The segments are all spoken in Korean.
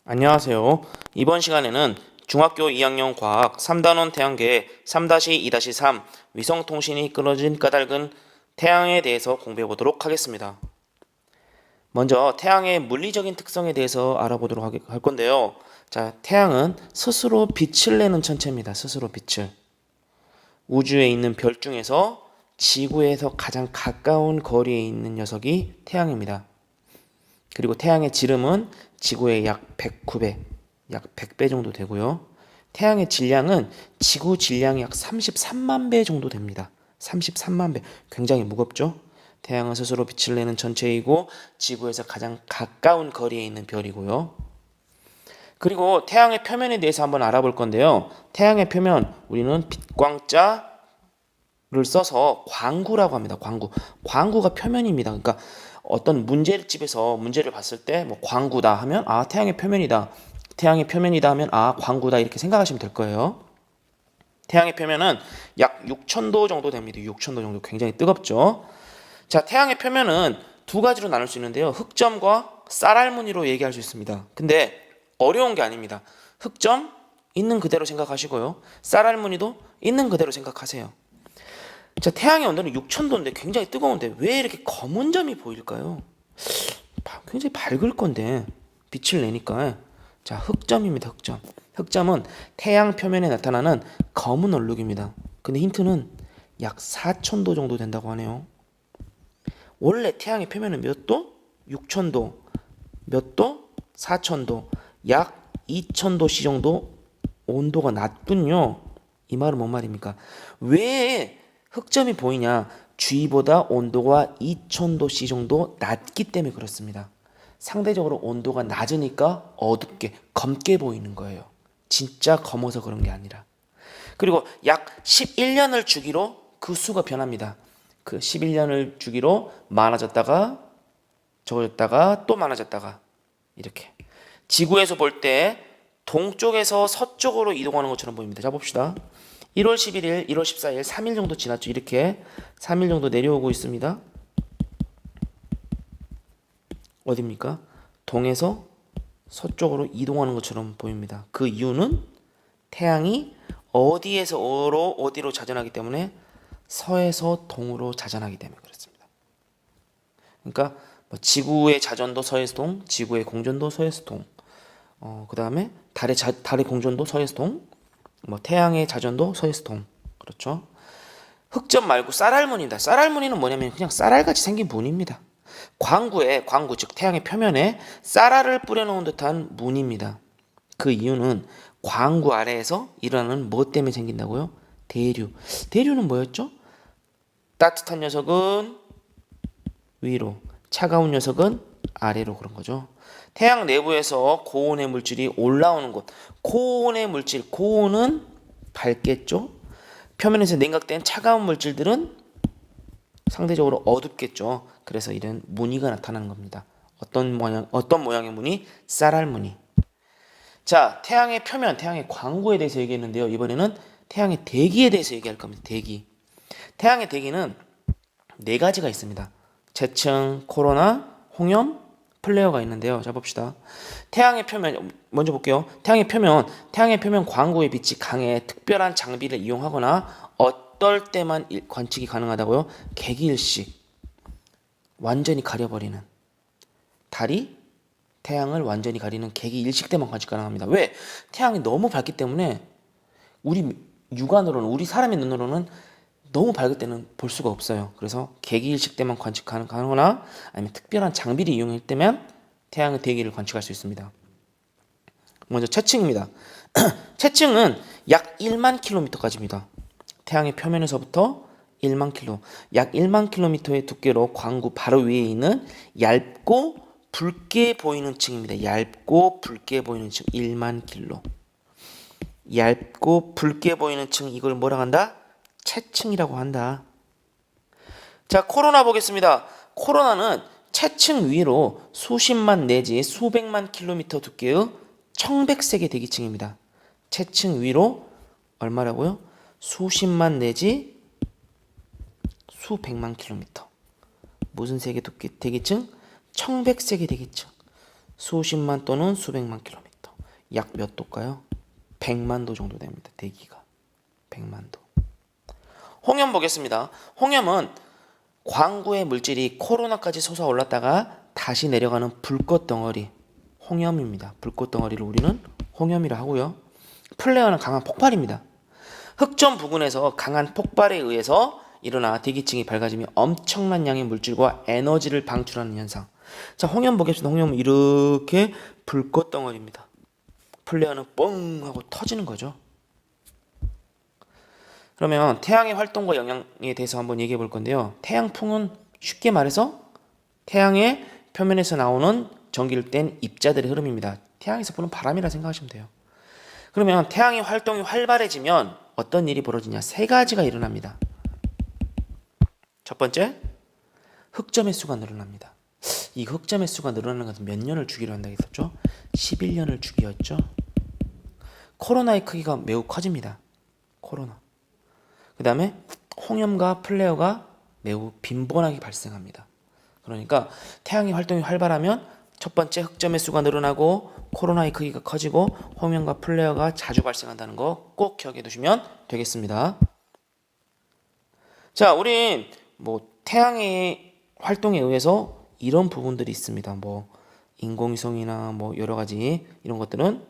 안녕하세요. 이번 시간에는 중학교 2학년 과학 3단원 태양계 3-2-3 위성통신이 끊어진 까닭은 태양에 대해서 공부해 보도록 하겠습니다. 먼저 태양의 물리적인 특성에 대해서 알아보도록 할 건데요. 자, 태양은 스스로 빛을 내는 천체입니다. 스스로 빛을. 우주에 있는 별 중에서 지구에서 가장 가까운 거리에 있는 녀석이 태양입니다. 그리고 태양의 지름은 지구의 약 109배, 약 100배 정도 되고요. 태양의 질량은 지구 질량의 약 33만 배 정도 됩니다. 33만 배. 굉장히 무겁죠? 태양은 스스로 빛을 내는 천체이고 지구에서 가장 가까운 거리에 있는 별이고요. 그리고 태양의 표면에 대해서 한번 알아볼 건데요. 태양의 표면, 우리는 빛광자를 써서 광구라고 합니다. 광구. 광구가 표면입니다. 그러니까 어떤 문제집에서 문제를 봤을 때 뭐 광구다 하면 태양의 표면이다. 태양의 표면이다 하면 광구다 이렇게 생각하시면 될 거예요. 태양의 표면은 약 6,000도 정도 됩니다. 6,000도 정도 굉장히 뜨겁죠. 자, 태양의 표면은 두 가지로 나눌 수 있는데요. 흑점과 쌀알무늬로 얘기할 수 있습니다. 근데 어려운 게 아닙니다. 흑점 있는 그대로 생각하시고요. 쌀알무늬도 있는 그대로 생각하세요. 자, 태양의 온도는 6,000도인데 굉장히 뜨거운데 왜 이렇게 검은 점이 보일까요? 굉장히 밝을 건데 빛을 내니까. 자, 흑점입니다. 흑점. 흑점은 태양 표면에 나타나는 검은 얼룩입니다. 근데 힌트는 약 4,000도 정도 된다고 하네요. 원래 태양의 표면은 몇 도? 6,000도. 몇 도? 4,000도. 약 2,000도씨 정도 온도가 낮군요. 이 말은 뭔 말입니까? 왜 흑점이 보이냐? 주위보다 온도가 2000도씨 정도 낮기 때문에 그렇습니다. 상대적으로 온도가 낮으니까 어둡게, 검게 보이는 거예요. 진짜 검어서 그런 게 아니라. 그리고 약 11년을 주기로 그 수가 변합니다. 그 11년을 주기로 많아졌다가 적어졌다가 또 많아졌다가 이렇게. 지구에서 볼 때 동쪽에서 서쪽으로 이동하는 것처럼 보입니다. 자, 봅시다. 1월 11일, 1월 14일, 3일 정도 지났죠. 이렇게 3일 정도 내려오고 있습니다. 어디입니까? 동에서 서쪽으로 이동하는 것처럼 보입니다. 그 이유는 태양이 어디에서 어디로 자전하기 때문에 서에서 동으로 자전하기 때문에 그렇습니다. 그러니까 지구의 자전도 서에서 동, 지구의 공전도 서에서 동, 그 다음에 달의 공전도 서에서 동, 태양의 자전도 서에서 동. 그렇죠? 흑점 말고 쌀알무늬입니다. 쌀알무늬는 뭐냐면 그냥 쌀알같이 생긴 무늬입니다. 광구 즉 태양의 표면에 쌀알을 뿌려놓은 듯한 무늬입니다. 그 이유는 광구 아래에서 일어나는 뭐 때문에 생긴다고요? 대류. 대류는 뭐였죠? 따뜻한 녀석은 위로, 차가운 녀석은 아래로 그런 거죠. 태양 내부에서 고온의 물질이 올라오는 곳. 고온의 물질, 고온은 밝겠죠. 표면에서 냉각된 차가운 물질들은 상대적으로 어둡겠죠. 그래서 이런 무늬가 나타나는 겁니다. 어떤 모양의 무늬? 쌀알 무늬. 자, 태양의 표면, 태양의 광구에 대해서 얘기했는데요. 이번에는 태양의 대기에 대해서 얘기할 겁니다. 대기. 태양의 대기는 네 가지가 있습니다. 재층, 코로나, 홍염, 플레어가 있는데요. 자, 봅시다. 태양의 표면 먼저 볼게요. 태양의 표면 광구의 빛이 강해 특별한 장비를 이용하거나 어떨 때만 관측이 가능하다고요? 개기일식. 완전히 가려버리는. 달이 태양을 완전히 가리는 개기일식 때만 관측 가능합니다. 왜? 태양이 너무 밝기 때문에 우리 육안으로는, 우리 사람의 눈으로는 너무 밝을 때는 볼 수가 없어요. 그래서 개기일식 때만 관측 가능하거나 아니면 특별한 장비를 이용할 때면 태양의 대기를 관측할 수 있습니다. 먼저 채층입니다. 채층은 약 1만 킬로미터까지입니다. 태양의 표면에서부터 1만 킬로, 약 1만 킬로미터의 두께로 광구 바로 위에 있는 얇고 붉게 보이는 층입니다. 얇고 붉게 보이는 층 1만 킬로. 얇고 붉게 보이는 층, 이걸 뭐라고 한다? 채층이라고 한다. 자, 코로나 보겠습니다. 코로나는 채층 위로 수십만 내지 수백만 킬로미터 두께의 청백색의 대기층입니다. 채층 위로 얼마라고요? 수십만 내지 수백만 킬로미터. 무슨 색의 대기층? 청백색의 대기층. 수십만 또는 수백만 킬로미터. 약 몇 도일까요? 100만 도 정도 됩니다. 대기가 100만 도. 홍염 보겠습니다. 홍염은 광구의 물질이 코로나까지 솟아올랐다가 다시 내려가는 불꽃 덩어리, 홍염입니다. 불꽃 덩어리를 우리는 홍염이라 하고요. 플레어는 강한 폭발입니다. 흑점 부근에서 강한 폭발에 의해서 일어나 대기층이 밝아지며 엄청난 양의 물질과 에너지를 방출하는 현상. 자, 홍염 보겠습니다. 홍염은 이렇게 불꽃 덩어리입니다. 플레어는 뻥 하고 터지는 거죠. 그러면 태양의 활동과 영향에 대해서 한번 얘기해 볼 건데요. 태양풍은 쉽게 말해서 태양의 표면에서 나오는 전기를 뗀 입자들의 흐름입니다. 태양에서 부는 바람이라 생각하시면 돼요. 그러면 태양의 활동이 활발해지면 어떤 일이 벌어지냐? 세 가지가 일어납니다. 첫 번째, 흑점의 수가 늘어납니다. 이 흑점의 수가 늘어나는 것은 몇 년을 주기로 한다고 했었죠? 11년을 주기였죠. 코로나의 크기가 매우 커집니다. 코로나. 그 다음에 홍염과 플레어가 매우 빈번하게 발생합니다. 그러니까 태양의 활동이 활발하면 첫 번째 흑점의 수가 늘어나고 코로나의 크기가 커지고 홍염과 플레어가 자주 발생한다는 거 꼭 기억해 두시면 되겠습니다. 자, 우린 태양의 활동에 의해서 이런 부분들이 있습니다. 인공위성이나 여러 가지 이런 것들은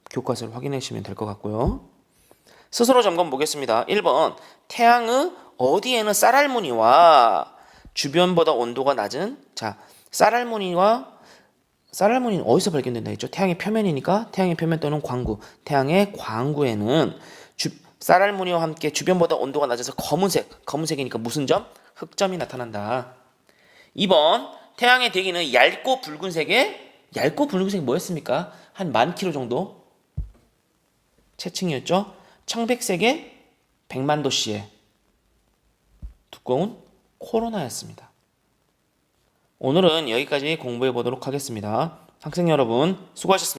교과서를 확인해 주시면 될 것 같고요. 스스로 점검 보겠습니다. 1번, 태양의 어디에는 쌀알무늬와 주변보다 온도가 낮은, 자, 쌀알무늬는 어디서 발견된다 했죠? 태양의 표면이니까 태양의 표면 또는 광구, 태양의 광구에는 쌀알무늬와 함께 주변보다 온도가 낮아서 검은색이니까 무슨 점? 흑점이 나타난다. 2번, 태양의 대기는 얇고 붉은색이 뭐였습니까? 한 10,000km 정도 채층이었죠. 청백색의 100만 도씨의 두꺼운 코로나였습니다. 오늘은 여기까지 공부해 보도록 하겠습니다. 학생 여러분, 수고하셨습니다.